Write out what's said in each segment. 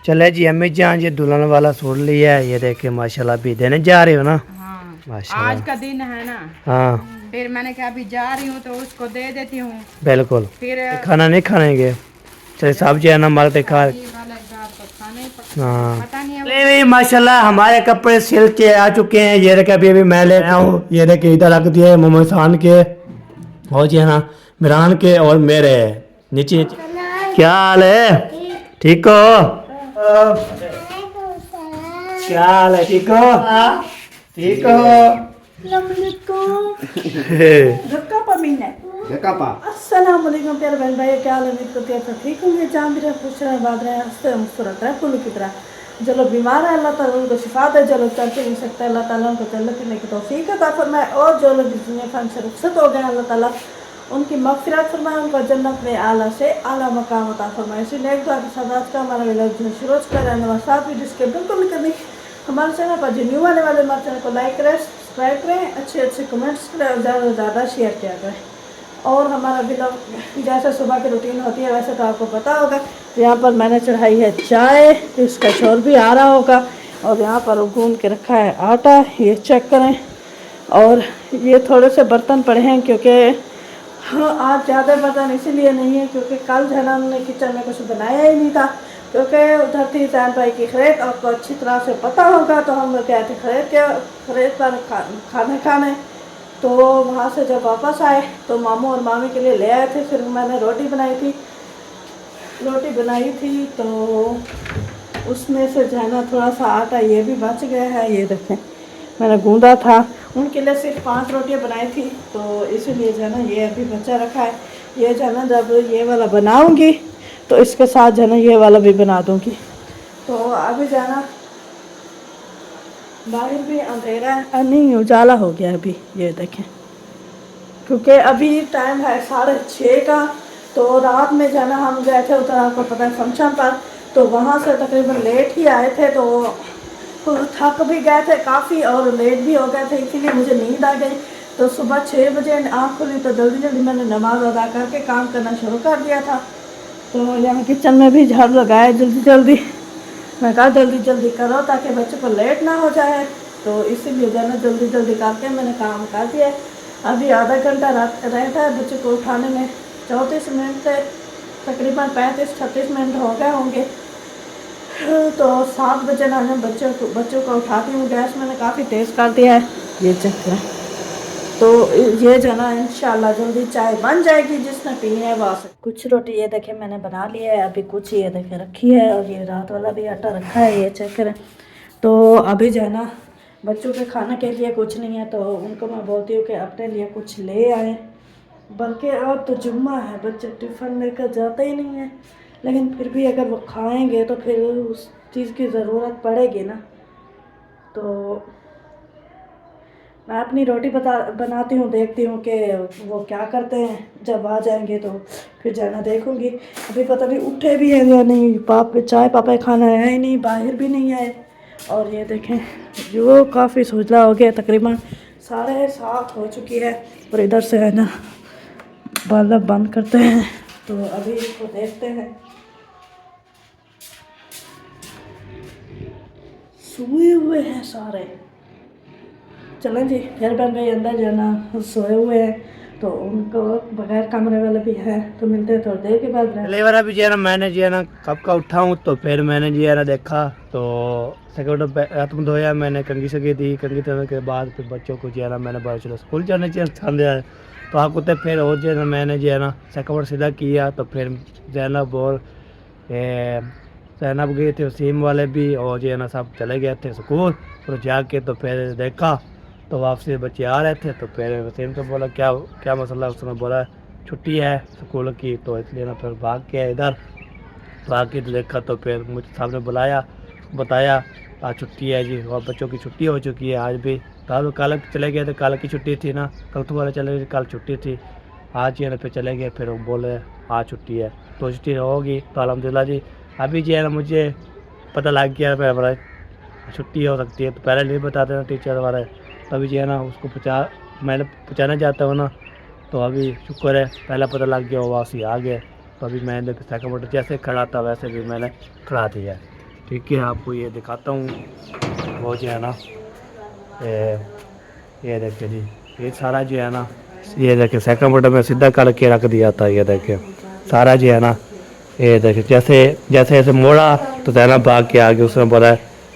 चले जी अम्मी जान ये दुल्हन वाला सूट लिया है, ये देखे माशाल्लाह अभी देने जा रही हो ना। हाँ, माशाल्लाह आज का दिन है ना। हाँ फिर मैंने कहा अभी जा रही हूँ तो उसको दे देती हूँ। बिल्कुल। फिर खाना नहीं खाएंगे, चले साहब जी है ना हमारे खा। शादी वाला घर तो खाना ही हाँ पता नहीं है। ले भाई माशाल्लाह हमारे कपड़े सिल के आ चुके हैं। ये देखे अभी अभी मैं ले आया हूँ। ये देखे इधर रख दिए मोहम्मद खान के और जी है ना मिरान के और मेरे नीचे नीचे। क्या हाल है, ठीक हो? क्या हाल है, ठीक हो? ठीक हो? धक्का पमीना अस्सलाम वालेकुम प्यारे बहन भाई, क्या हाल है? उम्मीद करती है ठीक होंगे। जहाँ भी रहे खुश रहे, बात रहे, हंसते मुस्कुराते रहे फूलों की तरह। चलो बीमार है अल्लाह ताला उनको शिफा दे, चलो चल के नहीं सकते अल्लाह ताला उनको चलने फिरने की तौफीक अता फरमाए। और जो लोग इस दुनिया फन से रुखसत हो गए अल्लाह ताला उनकी मग़फ़िरत फरमाए, उनको जन्नत में आला से आला मकाम अता फरमाए। इसी नेक दुआ के साथ आज का हमारा विलॉग जो शुरू कर रहे हैं साथ वीडियो के बिल्कुल भी करनी हमारे चैनल पर जो न्यू आने वाले हमारे चैनल को लाइक करें, सब्सक्राइब करें, अच्छे अच्छे कमेंट्स करें और ज़्यादा से ज़्यादा शेयर किया करें। और हमारा ब्लॉग जैसे सुबह की रूटीन होती है वैसे तो आपको पता होगा। यहाँ पर मैंने चढ़ाई है चाय, इसका शोर भी आ रहा होगा। और यहाँ पर गूंद के रखा है आटा, ये चेक करें। और ये थोड़े से बर्तन पड़े हैं क्योंकि हाँ आज ज़्यादा बर्तन इसीलिए नहीं है क्योंकि कल जो है ना हमने किचन में कुछ बनाया ही नहीं था क्योंकि उधर थी जैन भाई की खरीद। आपको अच्छी तरह से पता होगा तो हम लोग गए थे खरीद पर खाना खाने। तो वहाँ से जब वापस आए तो मामू और मामी के लिए ले आए थे। फिर मैंने रोटी बनाई थी तो उसमें से जो है ना थोड़ा सा आटा ये भी बच गया है। ये देखें मैंने गूंदा था, उनके लिए सिर्फ 5 रोटियां बनाई थी तो इसीलिए जो है ना ये अभी बचा रखा है। ये जो है ना जब ये वाला बनाऊंगी तो इसके साथ जो है ना ये वाला भी बना दूंगी। तो अभी जो है ना बाहर भी अंधेरा है, नहीं उजाला हो गया अभी, ये देखें क्योंकि अभी टाइम है 6:30 का। तो रात में जाना हम गए थे उधर, आपको पता है फंक्शन पर, तो वहाँ से तकरीबन लेट ही आए थे तो थक भी गए थे काफ़ी और लेट भी हो गए थे, इसीलिए मुझे नींद आ गई। तो सुबह 6 बजे आँख खुली तो जल्दी जल्दी मैंने नमाज़ अदा करके काम करना शुरू कर दिया था। तो यहाँ किचन में भी झाड़ू लगाया जल्दी जल्दी, मैं कहा जल्दी जल्दी करो ताकि बच्चों को लेट ना हो जाए। तो इसीलिए जो है ना जल्दी जल्दी करके मैंने काम कर दिया। अभी आधा घंटा रहता है बच्चों को उठाने में, 34 मिनट से तकरीबन 35-36 मिनट हो गए होंगे। तो 7 बजे ना मैं बच्चों को उठाती हूँ। गैस मैंने काफ़ी तेज़ कर दिया है, ये चेक करें। तो ये जो ना इंशाल्लाह जल्दी चाय बन जाएगी, जिसने पीनी है वो आ सकती। कुछ रोटी ये देखे मैंने बना ली है, अभी कुछ ये देखे रखी है और ये रात वाला भी आटा रखा है, ये चेक करें। तो अभी जो है ना बच्चों के खाने के लिए कुछ नहीं है तो उनको मैं बोलती हूँ कि अपने लिए कुछ ले आए। बल्कि अब तो जुम्मा है, बच्चे टिफ़िन लेकर जाते ही नहीं है, लेकिन फिर भी अगर वो खाएँगे तो फिर उस चीज़ की ज़रूरत पड़ेगी ना। तो मैं अपनी रोटी बनाती हूँ, देखती हूँ कि वो क्या करते हैं। जब आ जाएंगे तो फिर जाना देखूँगी। अभी पता नहीं उठे भी हैं या नहीं, चाय पापा खाना है ही नहीं, बाहर भी नहीं आए। और ये देखें जो काफ़ी सोचला हो गया, तकरीबन 7:30 हो चुकी है। और इधर से है ना बल्ब बंद करते हैं तो अभी इसको देखते हैं। सोए हुए हैं सारे, चलें जी। फिर बहन भाई अंदर जाना सोए हुए हैं तो उनको बगैर कमरे वाले भी है तो मिलते हैं थोड़ी देर के बाद। लेवर अभी जो है ना मैंने जो है ना कब का उठा हूँ तो फिर मैंने जो है ना देखा तो सेकंड हाथ में धोया, मैंने कंघी सगी दी, कंघी धोने के बाद फिर बच्चों को जो है ना मैंने बोला चलो स्कूल जाने चाहिए ठंड है तो आप होते फिर और जो है ना मैंने जो है ना सेकंड सीधा किया। तो फिर जैनब और जैनब गए थे वसीम वाले भी और जो है ना सब चले गए थे स्कूल। और जाके तो फिर देखा तो वापसी बच्चे आ रहे थे तो फिर वसीम से बोला क्या क्या मसला, उसने बोला छुट्टी है स्कूल की तो इसलिए ना फिर भाग के इधर भाग के देखा तो फिर मुझे सामने बुलाया, बताया आज छुट्टी है जी और बच्चों की छुट्टी हो चुकी है आज भी। तो कल चले गए थे, कल की छुट्टी थी ना, कल तुम्हारे चले गए कल छुट्टी थी, आज ये ना फिर चले गए। फिर वो बोले आज छुट्टी है तो छुट्टी होगी तो अल्हम्दुलिल्लाह जी। अभी जो है ना मुझे पता लग गया फिर हमारा छुट्टी हो सकती है तो पहले नहीं बताते ना टीचर वाले, तभी जो है ना उसको मैंने पहुँचाना चाहता हूँ ना। तो अभी शुक्र है पहला पता लग गया, वापसी आ गए। तो अभी मैंने सेकंड मोटर जैसे खड़ा था वैसे भी मैंने खड़ा दिया है। ठीक है, आपको ये दिखाता हूँ। वो जो है ना ये देखिए जी, ये सारा जो है ना, ये देखिए सेकंड बटन में सीधा करके रख दिया था। ये देखिए सारा जो है ना, ये देखिए जैसे जैसे ऐसे मोड़ा तो जैनब भाग के आगे उसने बोला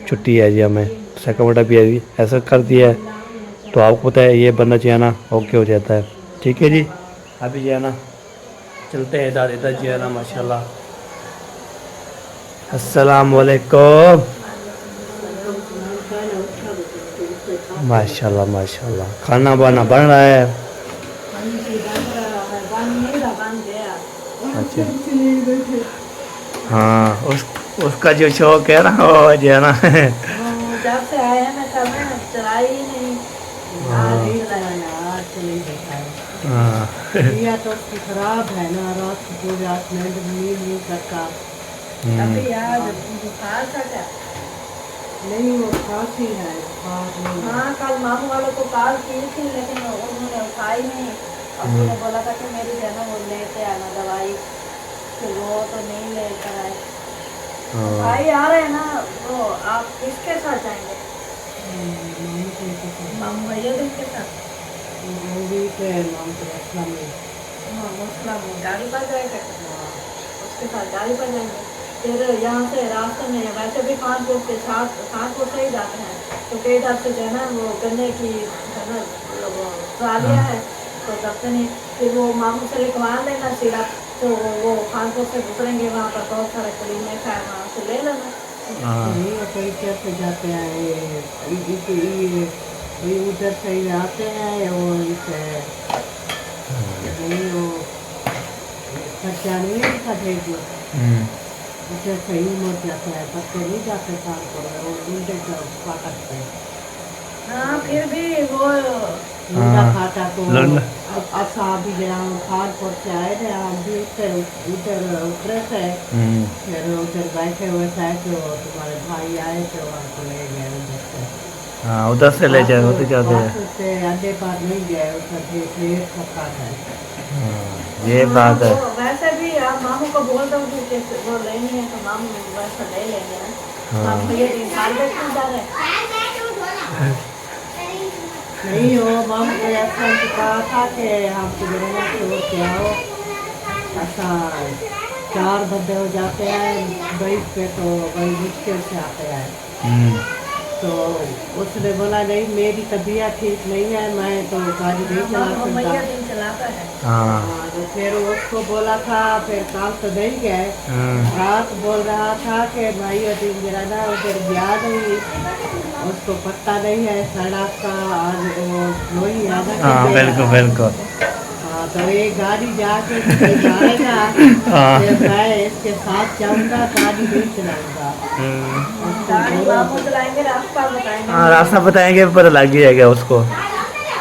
छुट्टी है जी हमें, सेकंड बटन भी अभी ऐसा कर दिया है। तो आपको पता है ये बंदा जो है ना ओके हो जाता है। ठीक है जी, अभी जो है ना चलते हैं इधर इधर जो है ना माशाल्लाह। अस्सलाम वालेकुम। माशाल्लाह माशाल्लाह, खाना वाना बन रहा है। अच्छा, हाँ उसका जो शौक है ना वो जो है ना जब से आया ना कभी चलाई ही नहीं। हाँ या तो उसकी खराब है ना, रात को पूरी रात नींद नहीं करता। अभी यार बुखार था क्या? नहीं, वो खांसी है। हाँ, कल मामू वालों को कॉल की थी लेकिन उन्होंने उठाई नहीं। उन्होंने बोला था कि मेरी जो है ना वो लेते आना दवाई, फिर वो तो नहीं लेकर आए। भाई आ रहे हैं ना, वो आप किसके साथ जाएंगे? मामू भैया के साथ। हाँ, गाड़ी पर जाएंगे, उसके साथ गाड़ी पर जाएंगे। फिर यहाँ से रास्ते में वैसे भी कानपुर के कानपुर से ही जाते हैं, तो कई इधर से जो है ना वो गन्ने की ट्रालियाँ है, तो तब नहीं। फिर वो मामू से लिखवा लेना सीधा, तो वो कानपुर से गुजरेंगे, वहाँ पर बहुत सारे क्लिनिक है, वहाँ से ले लेना। नहीं, कई कैसे जाते हैं ये उधर से ही आते हैं, वो इसे नहीं वो खर्चा नहीं था भेजो, उसे सही मर जाता है, बच्चे नहीं जाते कानपुर में, वो उल्टे फाटक पे। हाँ, फिर भी वो लुंडा फाटा को अब साहब भी गया हूँ, कानपुर से आए थे, हम भी उधर उतरे थे। फिर उधर बैठे हुए थे तो तुम्हारे भाई आए थे, वहाँ को ले गए उधर से। हाँ उधर से ले जाए, होते जाते हैं। अड्डे पर नहीं गए, उधर ढेर खपा है। ये बात है। वैसे भी आप मामू को बोल दो कि वो लेनी है तो मामू वैसे ले लेंगे ना। मामू भैया साल में क्यों जा रहे हैं? नहीं, हो मामू को ऐसा कहा था कि हम गुजरना छोड़ के आओ, ऐसा 4 बंदे हो जाते हैं बाइक पे, तो बड़ी मुश्किल से आते हैं। तो उसने बोला नहीं, मेरी तबीयत ठीक नहीं है, मैं तो गाड़ी नहीं चला सकता। हाँ, तो फिर उसको बोला था, फिर काम तो नहीं गए। रात बोल रहा था कि भाई दिन मेरा ना उधर गया नहीं, उसको पता नहीं है सड़क का, और वो वही आधा। हाँ बिल्कुल बिल्कुल। हाँ, तो ये गाड़ी जाके जाएगा, फिर मैं इसके साथ जाऊंगा, गाड़ी नहीं चलाऊंगा। हाँ रास्ता बताएंगे, पता लग जाएगा उसको।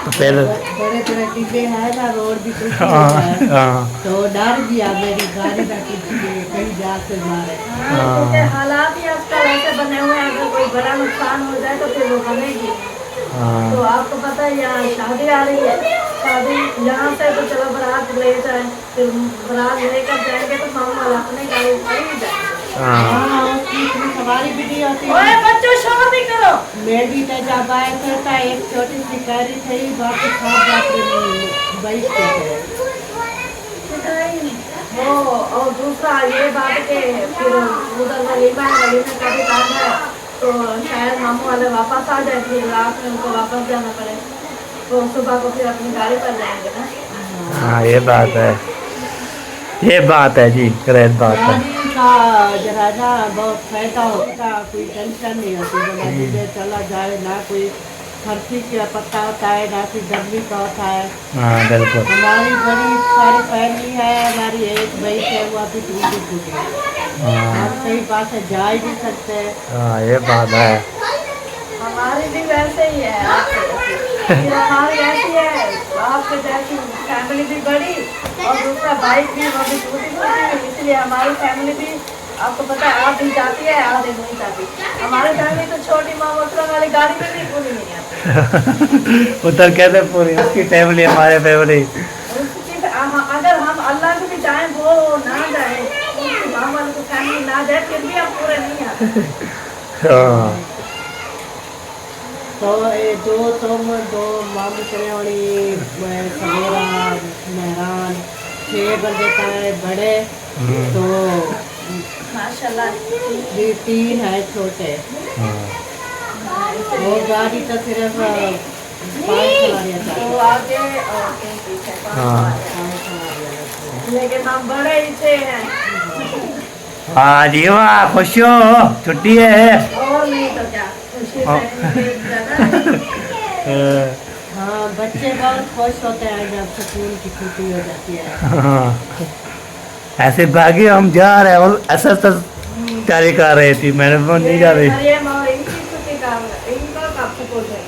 तो फिर बड़े बड़े टिब्बे है ना, रोड भी कुछ है, तो डर गया मेरी गाड़ी का कहीं जा से मारे। क्योंकि हालात ही आजकल ऐसे बने हुए हैं, अगर कोई बड़ा नुकसान हो जाए तो फिर वो बनेगी। तो आपको पता है यहाँ शादी आ रही है, शादी यहाँ से तो चलो बारात ले जाए, फिर बारात लेकर जाएंगे तो मामू वाला अपने गाड़ी पर ही जाएंगे। सवारी भी नहीं होती। ओए बच्चों शोर नहीं करो। मेरी तो जब आए थे तो एक छोटी सी गाड़ी थी, बाकी सब जाते बाइक पे थे। वो और दूसरा ये बात के फिर उधर वलीमा है, वलीमा का भी काम है, तो शायद मामू वाले वापस आ जाए, फिर रात में उनको वापस जाना पड़े, तो सुबह को फिर अपनी गाड़ी पर जाएंगे ना। हाँ ये बात है जी, गलत बात है। जरा ना बहुत फायदा होता, कोई टेंशन नहीं होती, मुझे चला जाए ना, कोई खर्ची का पत्ता होता है ना, कोई गर्मी का होता है। हाँ बिल्कुल। हमारी बड़ी सारी फैमिली है, हमारी एक भाई है, वो अभी टूटी हम कहीं पास से जा ही नहीं सकते। हाँ ये बात है। हमारी भी वैसे ही है, हमारी ऐसी है, आपके जैसी फैमिली भी बड़ी, और दूसरा बाइक भी वो भी टूटी, इसलिए हमारी फैमिली भी आपको पता है आधी जाती है आधी नहीं जाती। हमारी फैमिली तो छोटी माँ मोटरा वाली गाड़ी में भी पूरी नहीं आती। उधर कैसे पूरी, उसकी फैमिली हमारे फैमिली, अगर हम अल्लाह को भी चाहें वो ना जाए, माँ वाले को फैमिली ना जाए, फिर भी हम पूरे नहीं आते। हाँ तो ये दो तुम दो मामू चले वाली सवेरा मेहरान 6 बंदे का है बड़े तो माशाल्लाह 3 है छोटे वो गाड़ी तो सिर्फ 5 सवारियाँ तो आगे और 3 पीछे हाँ लेकिन हम बड़े ही से हैं हाँ जी वाह खुश हो छुट्टी है और नहीं तो क्या खुशी हाँ। से हाँ बच्चे बहुत खुश होते हैं जब स्कूल की छुट्टी हो जाती है हाँ ऐसे भागे हम जा रहे हैं और ऐसा तैयारी कर रही थी मैंने वो नहीं जा रही मरियम और इनकी छुट्टी का इनका कब स्कूल है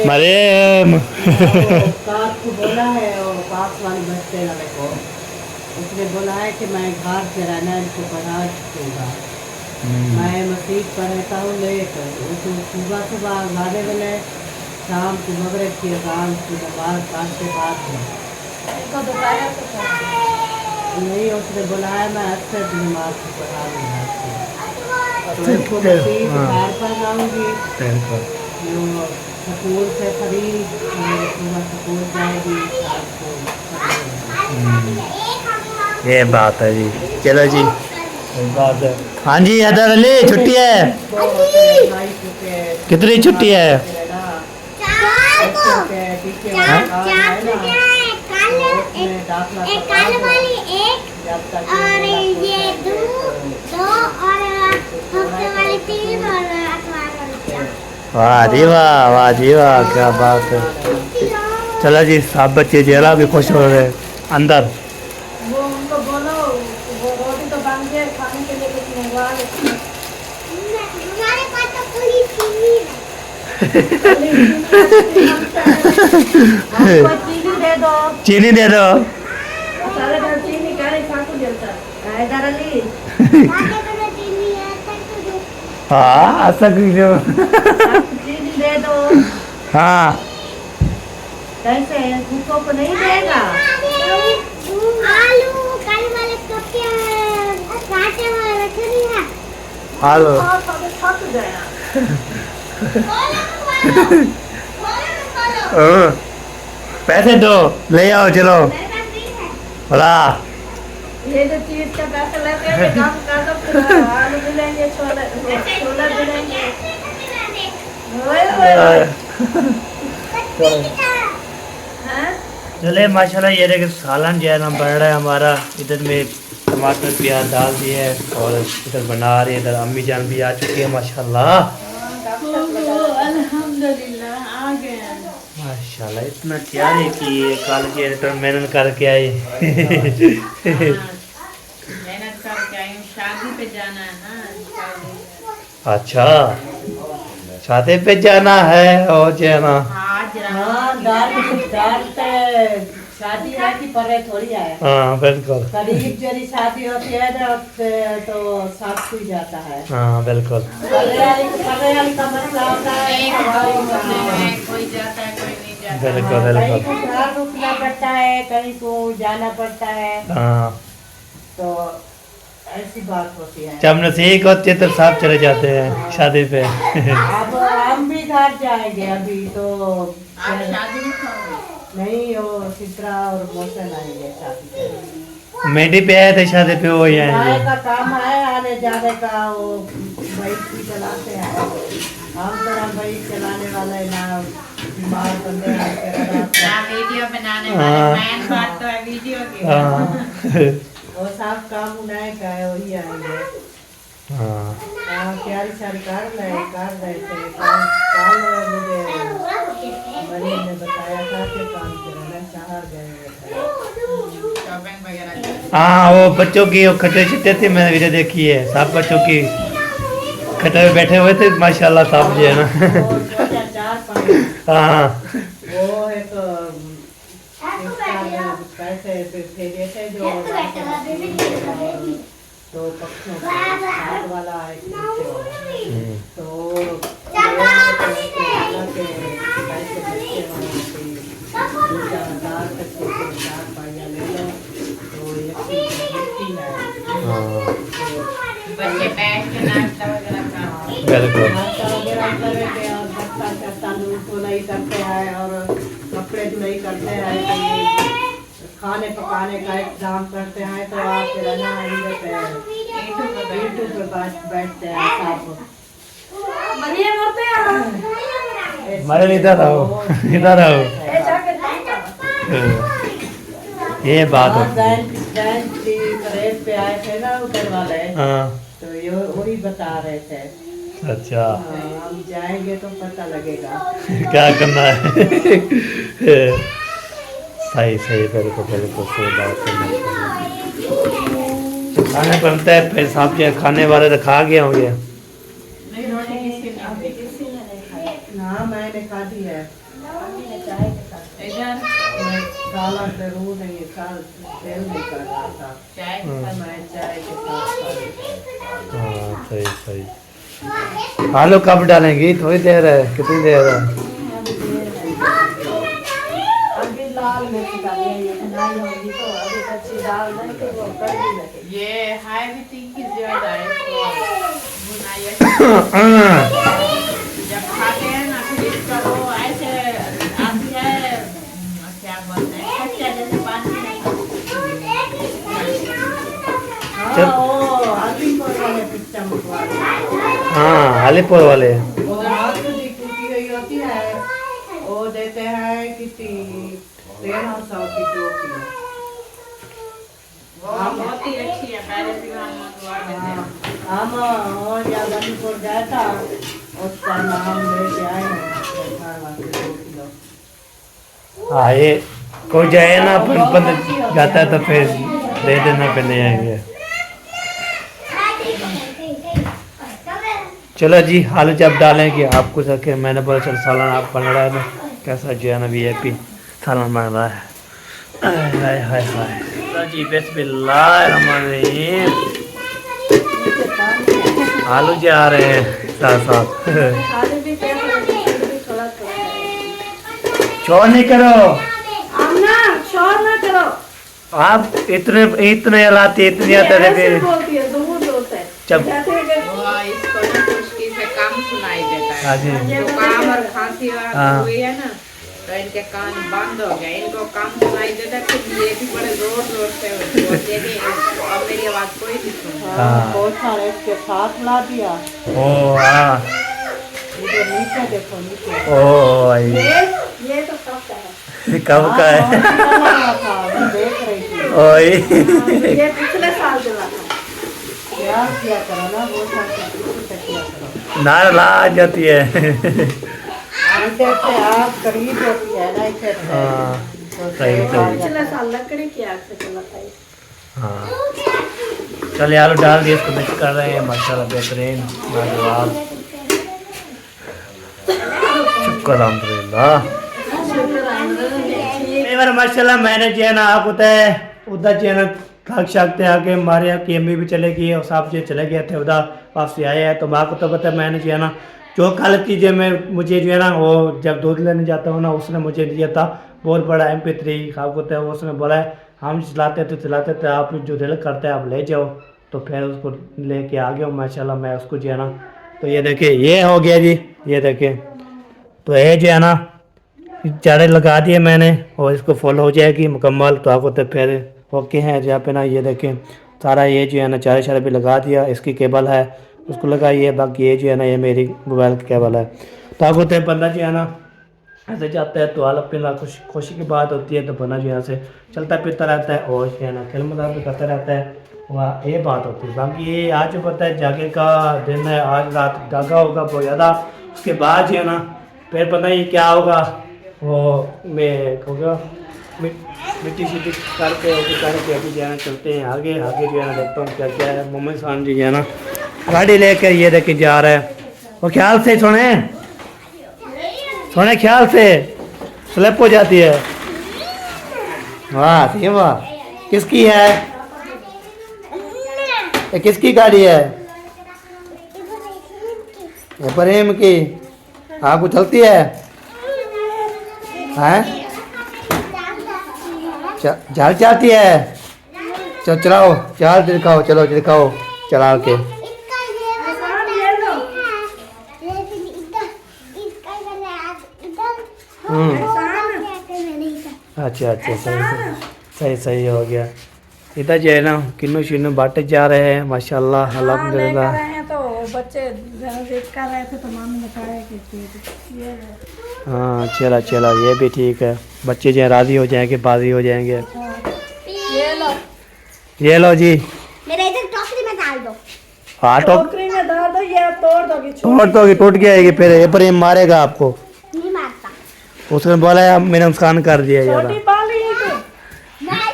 मरियम कार को बोला है और पास वाली बच्चे वाले को उसने बोला है कि मैं घर से रहना इनको पढ़ा दूँगा मैं मस्जिद पर रहता हूँ लेट उसको सुबह सुबह गाने वाले शाम को मगरिब की अज़ान की नमाज पाँच के बाद नहीं उसने बोला है मैं अक्सर नमाज को पढ़ा दूँगा तो इसको मस्जिद घर पर जाऊँगी जो स्कूल से खरीद सुबह स्कूल जाएगी रात को ये बात है जी चलो जी बात है हाँ जी हैदर अली छुट्टी है कितनी छुट्टी है और ये दो और हफ्ते वाली 3 और अखबार वाली 4 वाह जी वाह क्या बात है चलो जी सब बच्चे जरा भी खुश हो रहे हैं अंदर वो उनको बोलो वो रोटी तो बन गए खाने के लिए कुछ मंगवा ले हमारे पास तो पूरी चीनी हमको चीनी दे दो चीनी दे दो सारे घर चीनी का नहीं खाकू जलता हैदर अली है चीनी है तक तो हाँ ऐसा कुछ चीनी दे दो हाँ कैसे भूखों को नहीं देगा आलू काली वाले कपड़े काटे वाले रखे नहीं है हेलो थक गया पैसे दो ले आओ चलो बोला ये जो चीज का पैसा लेते हैं काम कर दो फिर आलू मिलेंगे छोले छोले मिलेंगे ओए ओए हैं चले माशाल्लाह ये देखिए सालन जो है ना बढ़ रहा है हमारा इधर में टमाटर प्याज डाल दिए है और इधर बना रही है इधर अम्मी जान भी आ चुकी है माशाल्लाह अल्हम्दुलिल्लाह आ गए माशाल्लाह इतना तैयारी की है कल के रिटर्न मेहनत करके आई मेहनत करके आई हूँ शादी पे जाना है ना अच्छा शादी पे जाना है और जो है ना आज हाँ दाल शादी है कि परे थोड़ी है हाँ बिल्कुल करीब जरी शादी होती है ना तो साथ ही जाता है हाँ बिल्कुल परे वाली का मसला होता है कोई जाता है कोई नहीं जाता बिल्कुल कहीं बिल्कुल को घर रुकना पड़ता है कहीं को जाना पड़ता है हाँ तो ऐसी बात होती है जब नसीब होती है तो सब चले जाते हैं शादी पे अब हम भी घर जाएंगे अभी तो आप शादी नहीं करोगे नहीं वो चित्रा और मोशन आएंगे शादी पे मेहंदी पे आए थे शादी पे वो ही आने आएंगे का काम है आने जाने का वो बाइक भी चलाते हैं हम तरह बाइक चलाने वाले ना बीमार बंदे हैं ना वीडियो बनाने हाँ। वाले मेन बात तो है वीडियो की हाँ वो सब काम उन्हें का है वही आएंगे हाँ तैयारी सारी कर रहे थे कल मुझे मरीज ने बताया था कि काम करना शहर गए शॉपिंग वगैरह की। हाँ वो बच्चों की वो खट्टे छिट्टे थे मैंने वीडियो देखी है सब बच्चों की खट्टे में बैठे हुए थे माशाल्लाह सब जो है ना हाँ वो एक पैसे भेजे थे जो तो पक्षियों का हाथ वाला एक बच्चे वाला तो पैसे बच्चे वाला 2,000 तक के 4 पाइया ले लो तो एक मिट्टी है हाँ बच्चे के बैठ के नाश्ता वगैरह करते हैं। बिल्कुल नाश्ता वगैरह करके और बच्चा तांदूल धुलाई करते हैं और कपड़े धुलाई करते हैं, तो ये खाने पकाने का इंतजाम करते हैं। तो आप फिर है ना इधर पे यूट्यूब पे बैठते हैं सब। मरे इधर आओ, इधर आओ। ये बात है। जैन जी परेड पे आए थे ना उधर वाले, हाँ तो ये वही बता रहे थे। अच्छा हाँ, हम जाएंगे तो पता लगेगा। क्या करना है। सही सही बिल्कुल बिल्कुल सही बात है। खाने बनता है फिर साहब जी खाने वाले तो खा गए होंगे। नहीं रोटी किसी ने नहीं खाई। हाँ मैंने खा दी है। इधर साला जरूर नहीं साल तेल नहीं कर रहा था। चाय के साथ मैं चाय के साथ खा ली। हाँ सही सही। आलू कब डालेंगी? थोड़ी देर है, कितनी देर है? अभी लाल मिर्च डालिए, ये बनाई होगी तो अभी कच्ची दाल नहीं तो वो कर भी लगेगी। ये हाई भी तीखी ज्यादा है तो बुनाइए जब खाते हैं ना फिर इसका वो ऐसे आती है क्या बोलते हैं कच्चा जैसे पानी हाँ वो आदिपुर वाले पिक्चर वाले, हाँ अलीपुर वाले। वो हाथ की टूटी गई होती है, वो देते हैं कितनी 1300 की 2 किलो। वो बहुत ही अच्छी है, पहले भी हम मंगवा देते हैं। हम और या गलीपुर गया था, उस टाइम हम लेके आए हैं 2 किलो। हाँ ये कोई जाए ना बंद जाता है तो फिर दे देना, फिर ले आएंगे। चलो जी आलू जब डालेंगे आपको सके, मैंने बोला चल सालन आप बन रहा है ना, कैसा जो है ना VIP सालन बन रहा है। हाय हाय हाय जी बिस्मिल्लाहिर्रहमानिर्रहीम। आलू जी आ रहे हैं साथ साथ। शोर नहीं करो शोर ना करो। आप, इतने इतने लाते इतने आते थे फिर बोलती है दूर दूर से जब वो इसको ना खुशकी से कम सुनाई देता हाँ है। जी जुकाम और खांसी हाँ। हुई है ना तो इनके कान बंद हो गए, इनको कम सुनाई देता है। फिर ये भी बड़े जोर जोर से बोलते हैं और मेरी आवाज कोई नहीं सुनता। हाँ। बहुत सारे इसके साथ ला दिया। ओ हाँ इधर नीचे देखो नीचे। ओ भाई ये तो कब का है? कब का है? हाँ, था, मैं देख रही थी। ओए ये पिछले साल चला था। क्या किया करो ना वो साल किया करो। नार ला जाती है। इधर से आप करीब होती है ना इधर से। हाँ तो सही सही। पिछले साल लकड़ी की आग से चला था ये। हाँ चलिए आलू डाल दिए, इसको मिक्स कर रहे हैं। माशाल्लाह बेहतरीन लाजवाब। शुक्र अल्हम्दुलिल्लाह। माशाल्लाह मैंने जो है ना आप उधर जो है ना थक सकते आके हमारे यहाँ की अम्मी भी चले गई और साहब जी चले गए थे उधर, वापसी आए हैं। तो माँ को तो पता है मैंने जो है ना जो कल चीज़ें मैं मुझे जो है ना वो जब दूध लेने जाता हूँ ना उसने मुझे दिया था बहुत बड़ा MP3 आपको तो उसने बोला है हम चलाते थे आप जो दिल करते हैं आप ले जाओ। तो फिर उसको लेके आ गया माशाल्लाह मैं उसको जो है ना। तो ये देखिए ये हो गया जी, ये देखिए तो ये जो है ना चारे लगा दिए मैंने और इसको फुल हो जाएगी मुकम्मल। तो आपको तो फिर ओके हैं जहाँ पे ना ये देखें सारा ये जो है ना चारे शारे भी लगा दिया। इसकी केबल है उसको लगाइए, बाकी ये जो है ना ये मेरी मोबाइल की केबल है। तो आपको तो बंदा जो है ना ऐसे जाता है तो आलम पिला खुशी की बात होती है तो बंदा जो है से चलता फिरता रहता है और जो है ना खेल मजाक भी करता रहता है, वहाँ ये बात होती है। बाकी ये आज जो पता है जागे का दिन है, आज रात जागा होगा बहुत ज़्यादा। उसके बाद जो है ना फिर पता नहीं क्या होगा, वो मैं होगा मिट्टी शिट्टी करके अभी जो है ना चलते हैं आगे जो है ना देखता हूँ क्या क्या है। मोहम्मद खान जी जो है ना गाड़ी लेकर ये देखे जा रहा है। वो ख्याल से सोने ख्याल से स्लिप हो जाती है। वाह सही वाह। किसकी है ये, किसकी गाड़ी है? ये प्रेम की। आपको चलती है हैं? झाल चाहती है? चलो चलाओ चाल दिखाओ, चलो दिखाओ चला के अच्छा अच्छा, सही सही हो गया। इधर जो है ना किन्नू शिन्नू बांटे जा रहे हैं माशाल्लाह अल्हम्दुलिल्लाह। तो बच्चे वेट कर रहे थे तो मामी ने कहा है कि ये हाँ चला चला, ये भी ठीक है। बच्चे जो है राजी हो जाएंगे, बाजी हो जाएंगे। ये लो, ये लो जी। मेरे इधर टोकरी में डाल दो। हाँ टोकरी में डाल दो, ये तोड़ दोगी। तोड़ दोगी, टूट जाएगी फिर। ये पर ये मारेगा आपको। नहीं मारता। उसने बोला है मैंने नुकसान कर दिया छोटी ज़्यादा। पाली है तो नहीं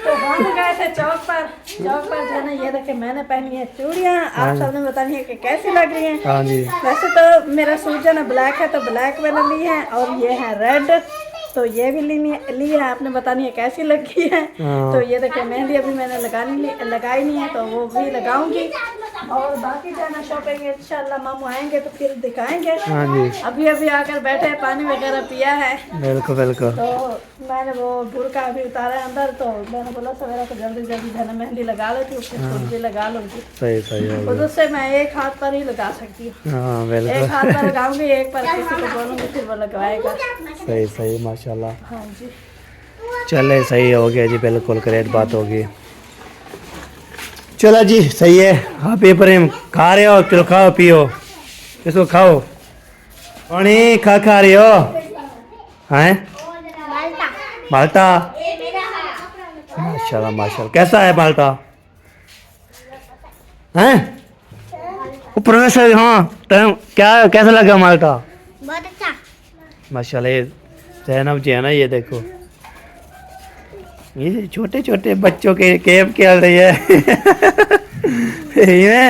तो हम गए थे चौक पर जो है ना, ये देखे मैंने पहनी है चूड़ियाँ। आप सबने बतानी है कि कैसी लग रही हैं। हाँ जी। वैसे तो मेरा सूट जो है ब्लैक है तो ब्लैक मैंने ली है, और ये है रेड तो ये भी ली है। आपने बतानी है कैसी लगी है। हाँ। तो ये देखिए मेहंदी अभी मैंने लगाई नहीं है, तो वो भी लगाऊंगी। और बाकी जो है ना शॉपिंग इंशाल्लाह मामू आएंगे तो फिर दिखाएंगे। हाँ जी, अभी अभी आकर बैठे, पानी वगैरह पिया है। बिल्कुल बिल्कुल। तो मैंने वो बुरका अभी उतारा है अंदर, तो मैंने बोला सवेरा तो जल्दी जल्दी जो है ना मेहंदी लगा लेती हूँ, फिर फूल भी लगा लूँगी। सही सही हो खुद गया। उससे मैं एक हाथ पर ही लगा सकती हूँ। हाँ एक बिल्कुल, हाथ पर लगाऊंगी, एक पर किसी को बोलूंगी फिर वो लगवाएगा। सही सही माशाल्लाह। हाँ जी। चले सही हो गया जी, बिल्कुल करेक्ट बात होगी। चलो जी सही है। आप ये प्रेम खा रहे हो, चलो खाओ पियो, इसको खाओ। पानी खा रही हो हैं? माल्टा। माल्टा, माशाल्लाह माशाल्लाह। कैसा है माल्टा हैं? ऊपर से हाँ, तो क्या कैसा लगा माल्टा? बहुत अच्छा। माशाल्लाह। ये जैनब जी है ना, ये देखो ये छोटे छोटे बच्चों के गेम खेल रही है। ये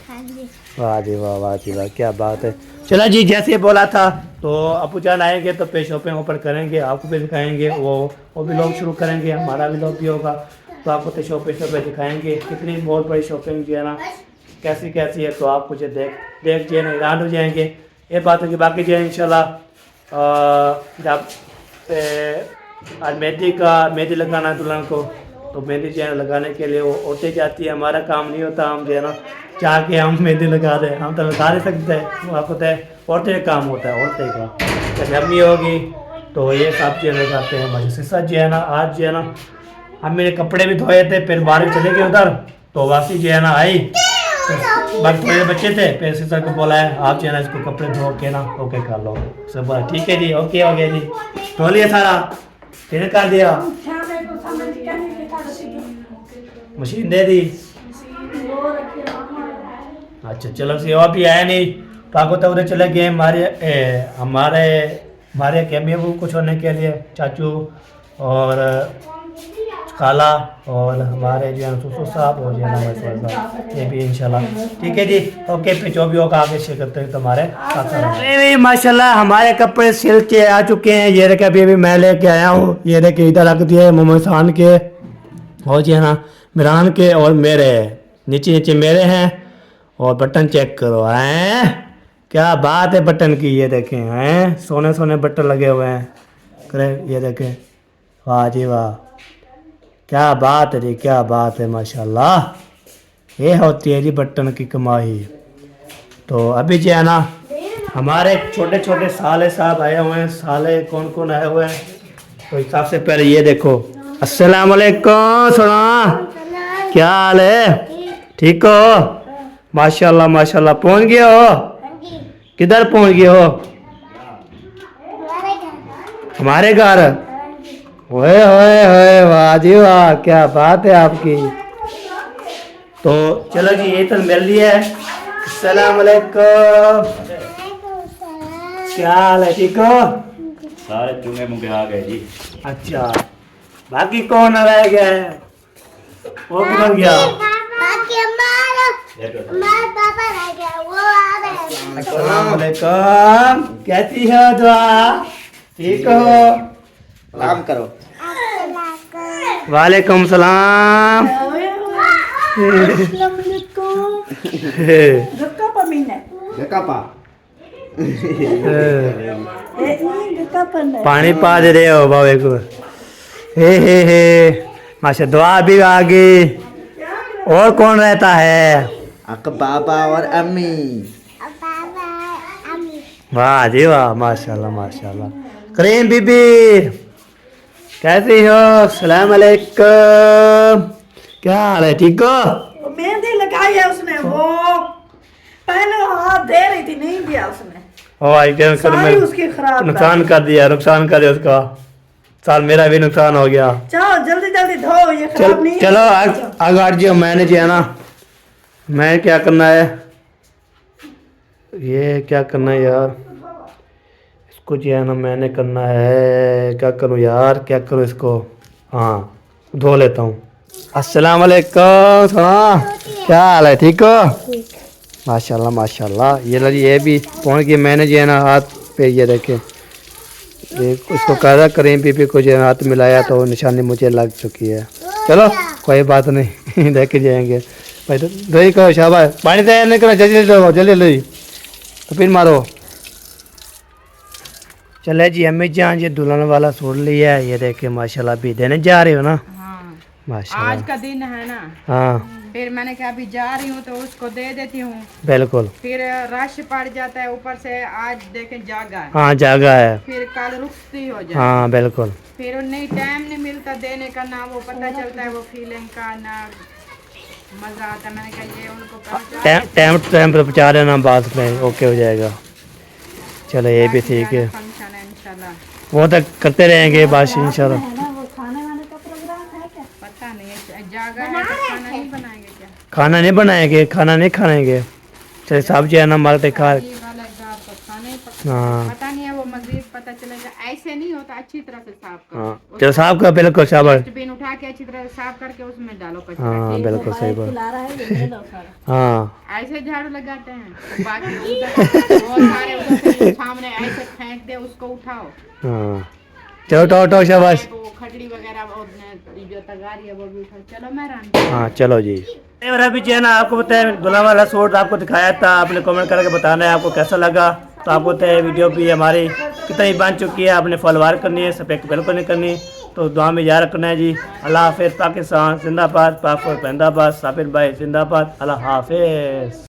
हाँ जी। वाह जी वाह, वाह जी वाह, क्या बात है। चला जी, जैसे बोला था तो अबू जान आएंगे तो पे शॉपिंग ओपन करेंगे, आपको भी दिखाएंगे। वो भी लोग शुरू करेंगे, हमारा भी लोग भी होगा, तो आपको तो शॉपिंग पे दिखाएंगे कितनी बहुत बड़ी शॉपिंग जो है ना कैसी कैसी है। तो आप मुझे देख जो है ना हैरान हो जाएंगे। ये बात है कि बाकी जो है इंशाल्लाह जब आज मेहंदी लगाना दुल्हन को, तो मेहंदी जो है लगाने के लिए वो औरतें जाती है। हमारा काम नहीं होता हम जो है ना जाके हम मेहंदी लगा दें, हम तो लगा नहीं सकते हैं। आपको तो औरतें का काम होता है, औरतें का। जैसे अम्मी होगी तो ये सब जो है लगाते हैं। हमारी सिस्टर जो है ना, आज जो है ना हम मेरे कपड़े भी धोए थे, फिर बाहर चले गए उधर, तो वापसी जो है ना आई तो बाकी थोड़े बच्चे थे, फिर सिस्टर को बोला है आप जो है ना इसको कपड़े धो के ना ओके कर लो। सब बोला ठीक है जी, ओके हो गया जी, धो लिया सारा, फिर कर दिया, मशीन दे दी। अच्छा चलो सी, और भी आया नहीं तो आपको तो उधर चले गए हमारे कैमिया को कुछ होने के लिए, चाचू और खाला और हमारे जो है ससुर साहब और जो है ना ये भी इंशाल्लाह ठीक है जी, ओके। फिर जो भी होगा आगे शेयर करते हैं तुम्हारे साथ। माशाल्लाह हमारे कपड़े सिल के आ चुके हैं। ये रखे अभी मैं लेके आया हूँ, ये रखे इधर रख दिए मोहम्मद खान के और जो है ना मिरान के और मेरे नीचे नीचे मेरे हैं। और बटन चेक करो हैं, क्या बात है बटन की, ये देखें हैं सोने सोने बटन लगे हुए हैं। करे ये देखें, वाह जी वाह, क्या बात है जी, क्या बात है माशाल्लाह। ये होती है जी बटन की कमाई। तो अभी जो है ना हमारे छोटे छोटे साले साहब आए हुए हैं। साले कौन कौन आए हुए हैं तो सबसे पहले ये देखो, अस्सलाम वालेकुम। सुना क्या हाल है, ठीक हो? माशाल्लाह माशाल्लाह। पहुंच गए हो? किधर पहुंच गए हो? हमारे घर। ओए होए होए, वाह जी वाह, क्या बात है आपकी। तो चलो जी, ये तो मिल लिया है। अस्सलाम वालेकुम, क्या हाल है, ठीक हो? सारे चुंगे मुंगे आ गए जी। अच्छा, बाकी कौन रह गया है? वो किधर गया? बाकी हमारा पापा रह गया, वो आ रहे। अस्सलाम वालेकुम, कैसी हो दुआ, ठीक हो? काम करो। वालेकुम सलाम। पानी पा दे रहे हो बाबे को। हे माशा, दुआ भी आ गई। और कौन रहता है? आपका पापा और अम्मी। पापा अम्मी। वाह जी वाह, माशाल्लाह माशाल्लाह। करीम बीबी कैसी हो? सलाम अलैकुम। क्या हाल है? ठीक हो? वो मेहंदी लगाई है उसने, वो पहले हाथ दे रही थी, नहीं दिया उसने, ओ आई क्या सारी उसकी खराब नुकसान कर दिया उसका। साल मेरा भी नुकसान हो गया। जाओ जल्दी जल्दी धो, ये चल खराब नहीं है। चलो आगे हट जाओ। मैंने जो है ना, मैं क्या करना है, ये क्या करना है यार, इसको जो है ना मैंने करना है, क्या करूँ यार, क्या करूँ इसको। हाँ धो लेता हूँ। अस्सलाम वालेकुम। सुना क्या हाल है? ठीक हो? माशाल्लाह माशाल्लाह। ये लो जी, ये भी पहुँच गया। मैंने जो है ना हाथ पे ये देखे, ये इसको कहा करीम पीपी को जो है हाथ मिलाया तो निशानी मुझे लग चुकी है। चलो कोई बात नहीं देखे जाएंगे भाई। तो दही करो शाबाश। पानी तैयार नहीं करो, जल्दी जल्दी जल्दी जल्दी तो फिर मारो। चले जी अम्मी जान, ये दुल्हन वाला सूट लिया है, ये देखे माशाल्लाह। अभी देने जा रहे हो ना? हाँ माशाल्लाह। आज का दिन है ना, हाँ फिर मैंने कहा अभी जा रही हूँ तो उसको दे देती हूँ, बिल्कुल। फिर रश पड़ जाता है ऊपर से। आज देखें जागा है, हाँ जागा है। फिर कल रुखती हो जाए, हाँ बिल्कुल। फिर नहीं टाइम नहीं मिलता देने का, ना वो पता चलता है वो फीलिंग का, ना मजा आता। मैंने कहा ये उनको पहुंचा टाइम टाइम पर पहुँचा देना, बाद में ओके हो जाएगा। चलो ये भी ठीक है, फंक्शन है इंशाल्लाह। वो तो करते रहेंगे बस इंशाल्लाह। है ना, वो खाने वाने का प्रोग्राम है क्या? पता नहीं है, जागा है तो खाना नहीं बनाएंगे क्या? खाना नहीं बनाएंगे, खाना नहीं खाएंगे। चलो साहब जी है ना हमारे खा। ये वाला जार तो खाना ही पड़ता है। हाँ पता नहीं है वो मजीद पता चलेगा। ऐसे नहीं होता, अच्छी तरह से साफ करो। हाँ चलो साहब का बिल्कुल शाबाश। डस्टबिन उठा के अच्छी तरह से साफ करके उसमें डालो कचरा। हाँ ठीक? बिल्कुल सही बात। खिला रहा है, ये ले लो सारा। हाँ ऐसे झाड़ू लगाते हैं, बाकी उधर बहुत सारे उधर से सामने ऐसे फेंक दे, उसको उठाओ। हाँ चलो टो टो शाबाश। वो खटड़ी वगैरह वो जो तगारी है वो भी उठाओ। चलो मैं रानी। हाँ चलो जी। मेरा भी जो है ना, आपको बताया दुल्हन वाला सूट आपको दिखाया था, आपने कमेंट करके बताना है आपको कैसा लगा। तो आपको बताया वीडियो भी हमारी कितनी बन चुकी है, आपने फॉलोवर करनी है, सब्सक्राइब बिल्कुल नहीं करनी। तो दुआ में याद रखना है जी। अल्लाह हाफिज़। पाकिस्तान जिंदाबाद, पाक जिंदाबाद, साबिर भाई जिंदाबाद। अल्लाह हाफिज़।